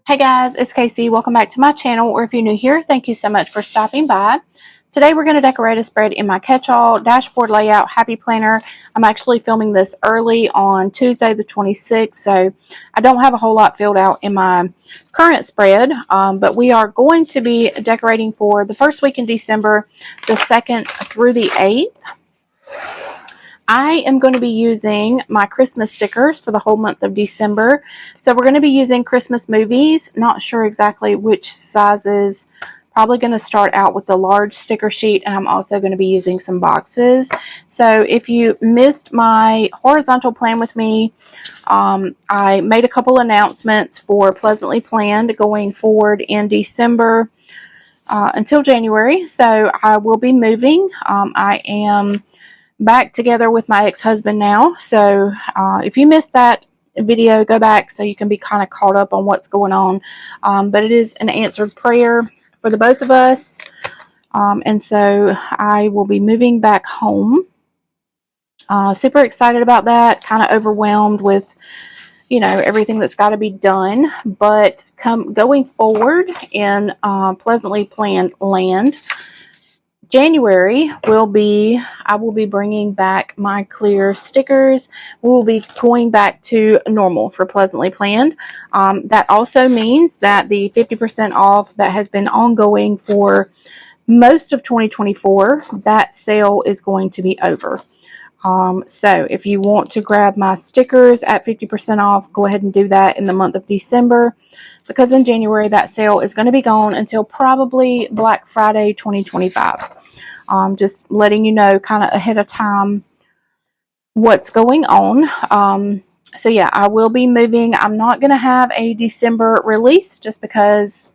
Hey guys, it's Casey. Welcome back to my channel, or if you're new here, thank you so much for stopping by. Today we're going to decorate a spread in my catch-all dashboard layout happy planner. I'm actually filming this early on Tuesday the 26th, so I don't have a whole lot filled out in my current spread, but we are going to be decorating for the first week in December, the 2nd through the 8th. I am going to be using my Christmas stickers for the whole month of December. So we're going to be using Christmas movies. Not sure exactly which sizes. Probably going to start out with the large sticker sheet, and I'm also going to be using some boxes. So if you missed my horizontal plan with me, I made a couple announcements for Pleasantly Planned going forward in December until January. So I will be moving. I am back together with my ex-husband now, so if you missed that video, go back so you can be kind of caught up on what's going on. But it is an answered prayer for the both of us, and so I will be moving back home. Super excited about that, kind of overwhelmed with everything that's got to be done, but going forward in Pleasantly Planned land, January I will be bringing back my clear stickers. We will be going back to normal for Pleasantly Planned. That also means that the 50% off that has been ongoing for most of 2024, that sale is going to be over. So if you want to grab my stickers at 50% off, go ahead and do that in the month of December, because in January that sale is going to be gone until probably Black Friday 2025. Just letting you know kind of ahead of time what's going on. So yeah, I will be moving. I'm not going to have a December release just because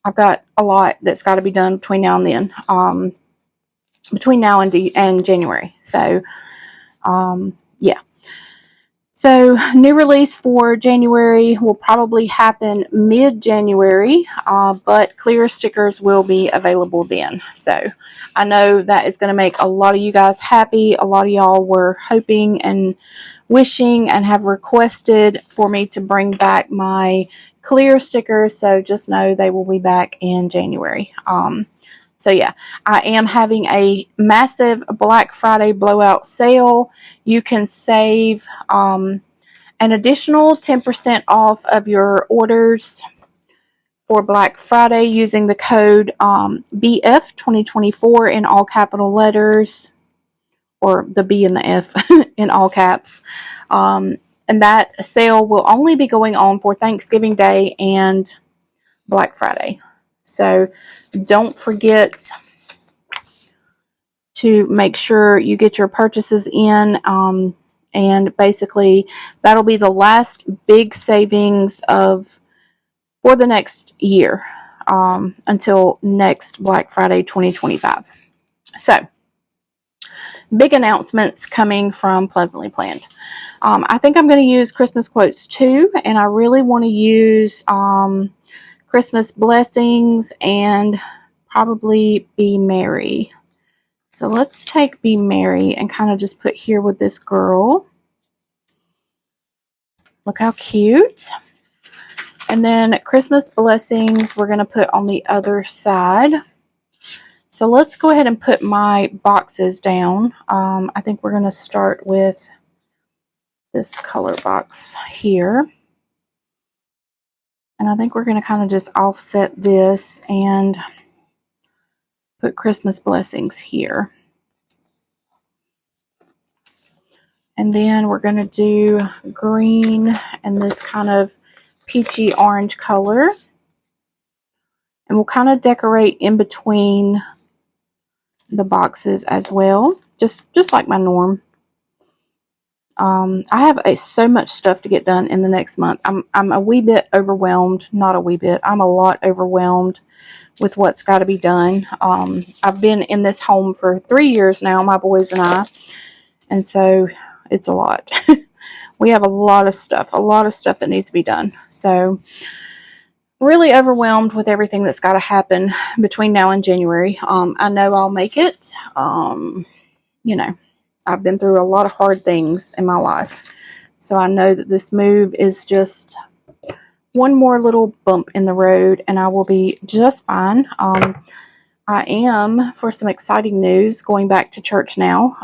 I've got a lot that's got to be done between now and then, between now and January. So yeah. So new release for January will probably happen mid-January, but clear stickers will be available then. So I know that is going to make a lot of you guys happy. A lot of y'all were hoping and wishing and have requested for me to bring back my clear stickers. So just know they will be back in January. So yeah, I am having a massive Black Friday blowout sale. You can save an additional 10% off of your orders for Black Friday using the code BF2024 in all capital letters, or the B and the F in all caps. And that sale will only be going on for Thanksgiving Day and Black Friday. So don't forget to make sure you get your purchases in, and basically that'll be the last big savings for the next year, until next Black Friday 2025. So big announcements coming from Pleasantly Planned. I think I'm going to use Christmas quotes too, and I really want to use Christmas blessings and probably Be Merry. So let's take Be Merry and kind of just put here with this girl. Look how cute. And then Christmas blessings we're going to put on the other side. So let's go ahead and put my boxes down. I think we're going to start with this color box here. And I think we're going to kind of just offset this and put Christmas blessings here. And then we're going to do green and this kind of peachy orange color. And we'll kind of decorate in between the boxes as well, just like my norm. I have so much stuff to get done in the next month. I'm a wee bit overwhelmed. Not a wee bit. I'm a lot overwhelmed with what's got to be done. I've been in this home for 3 years now, my boys and I, and so it's a lot. We have a lot of stuff that needs to be done. So really overwhelmed with everything that's got to happen between now and January. I know I'll make it. I've been through a lot of hard things in my life. So I know that this move is just one more little bump in the road and I will be just fine. I am, for some exciting news, going back to church now.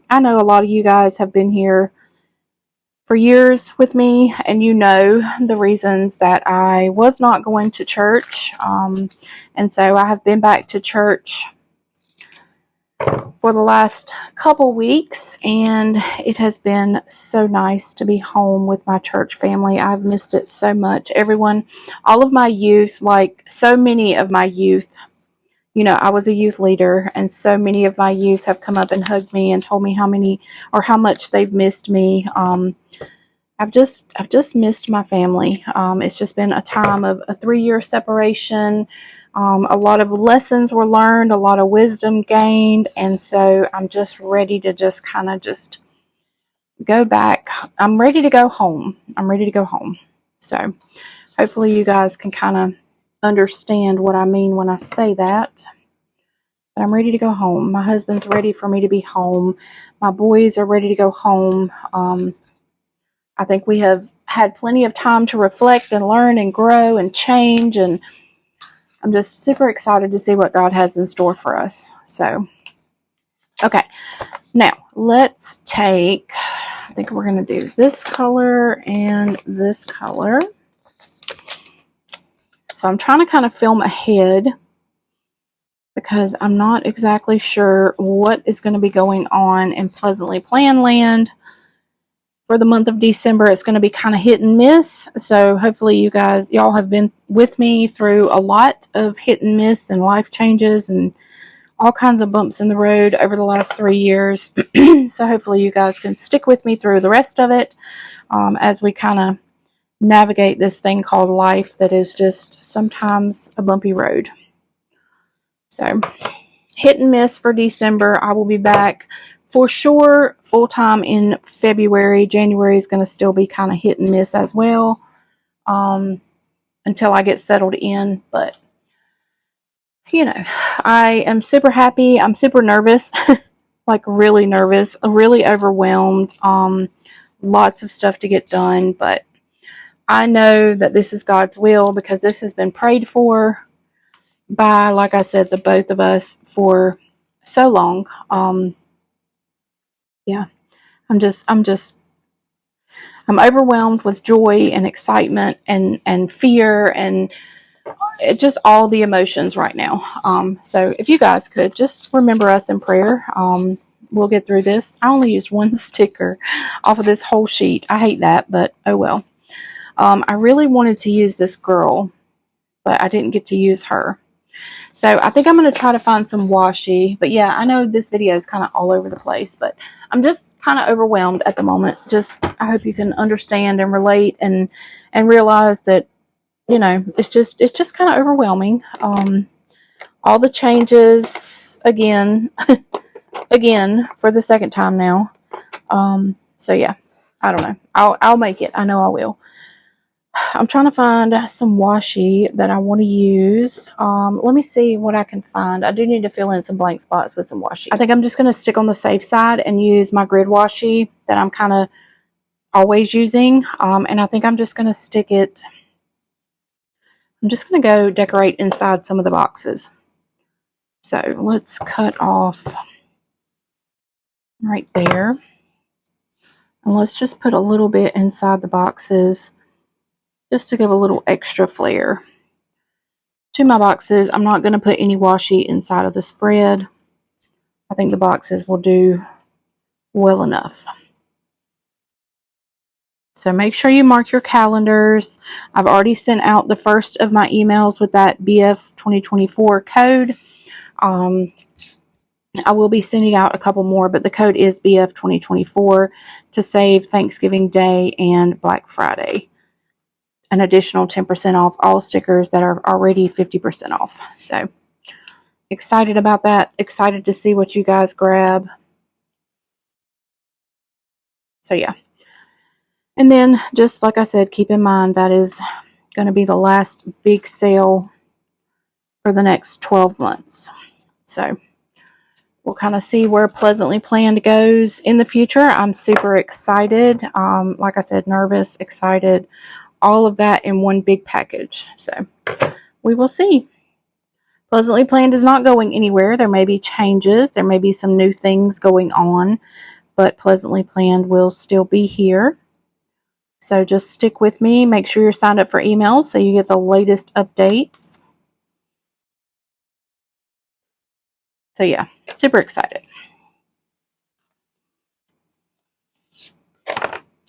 I know a lot of you guys have been here for years with me, and you know the reasons that I was not going to church. And so I have been back to church for the last couple weeks, and it has been so nice to be home with my church family. I've missed it so much. Everyone, all of my youth, like so many of my youth, you know, I was a youth leader, and so many of my youth have come up and hugged me and told me how many or how much they've missed me. I've just missed my family. It's just been a time of a 3-year separation. A lot of lessons were learned, a lot of wisdom gained, and so I'm just ready to just kind of just go back. I'm ready to go home. I'm ready to go home. So hopefully you guys can kind of understand what I mean when I say that. But I'm ready to go home. My husband's ready for me to be home. My boys are ready to go home. I think we have had plenty of time to reflect and learn and grow and change, and I'm just super excited to see what God has in store for us. So, okay, now let's take, I think we're going to do this color and this color. So I'm trying to kind of film ahead because I'm not exactly sure what is going to be going on in Pleasantly Planned Land for the month of December. It's going to be kind of hit and miss. So hopefully y'all have been with me through a lot of hit and miss and life changes and all kinds of bumps in the road over the last 3 years. So hopefully you guys can stick with me through the rest of it as we kind of navigate this thing called life that is just sometimes a bumpy road. So hit and miss for December. I will be back for sure full time in February. January is going to still be kind of hit and miss as well until I get settled in. But you know, I am super happy. I'm super nervous, like really nervous, really overwhelmed. Lots of stuff to get done, but I know that this is God's will because this has been prayed for by, like I said, the both of us for so long. Yeah, I'm overwhelmed with joy and excitement and fear and just all the emotions right now. So if you guys could just remember us in prayer, we'll get through this. I only used one sticker off of this whole sheet. I hate that, but oh well. I really wanted to use this girl, but I didn't get to use her. So I think I'm going to try to find some washi. But yeah, I know this video is kind of all over the place, but I'm just kind of overwhelmed at the moment. Just, I hope you can understand and relate and realize that, you know, it's just kind of overwhelming. All the changes again, for the second time now. So yeah, I don't know. I'll make it. I know I will. I'm trying to find some washi that I want to use. Let me see what I can find. I do need to fill in some blank spots with some washi. I think I'm just going to stick on the safe side and use my grid washi that I'm kind of always using. And I think I'm just going to stick it. I'm just going to go decorate inside some of the boxes. So let's cut off right there. And let's just put a little bit inside the boxes, just to give a little extra flair to my boxes. I'm not going to put any washi inside of the spread. I think the boxes will do well enough. So make sure you mark your calendars. I've already sent out the first of my emails with that BF 2024 code. I will be sending out a couple more, but the code is BF 2024 to save Thanksgiving Day and Black Friday. An additional 10% off all stickers that are already 50% off. So excited about that. Excited to see what you guys grab. So yeah. And then just like I said, keep in mind that is going to be the last big sale for the next 12 months. So we'll kind of see where Pleasantly Planned goes in the future. I'm super excited. Like I said, nervous, excited, all of that in one big package. So we will see. Pleasantly Planned is not going anywhere. There may be changes. There may be some new things going on, but Pleasantly Planned will still be here. So just stick with me. Make sure you're signed up for emails so you get the latest updates. So yeah, super excited.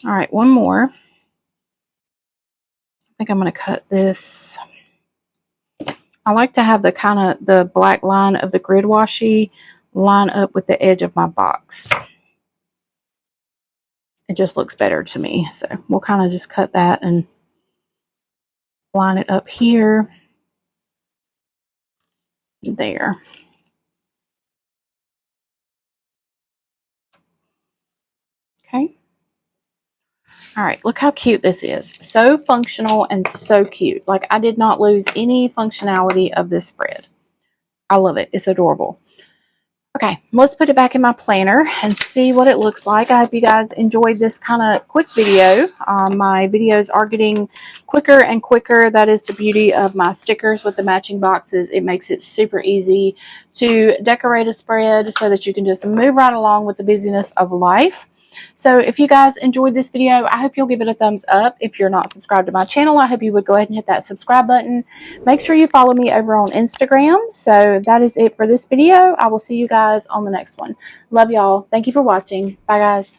All right, one more. I think I'm going to cut this. I like to have the black line of the grid washi line up with the edge of my box. It just looks better to me. So we'll kind of just cut that and line it up here. There. Okay. All right, look how cute this is. So functional and so cute. Like, I did not lose any functionality of this spread. I love it. It's adorable. Okay, let's put it back in my planner and see what it looks like. I hope you guys enjoyed this kind of quick video. My videos are getting quicker and quicker. That is the beauty of my stickers with the matching boxes. It makes it super easy to decorate a spread so that you can just move right along with the busyness of life. So if you guys enjoyed this video, I hope you'll give it a thumbs up. If you're not subscribed to my channel, I hope you would go ahead and hit that subscribe button. Make sure you follow me over on Instagram. So that is it for this video. I will see you guys on the next one. Love y'all. Thank you for watching. Bye, guys.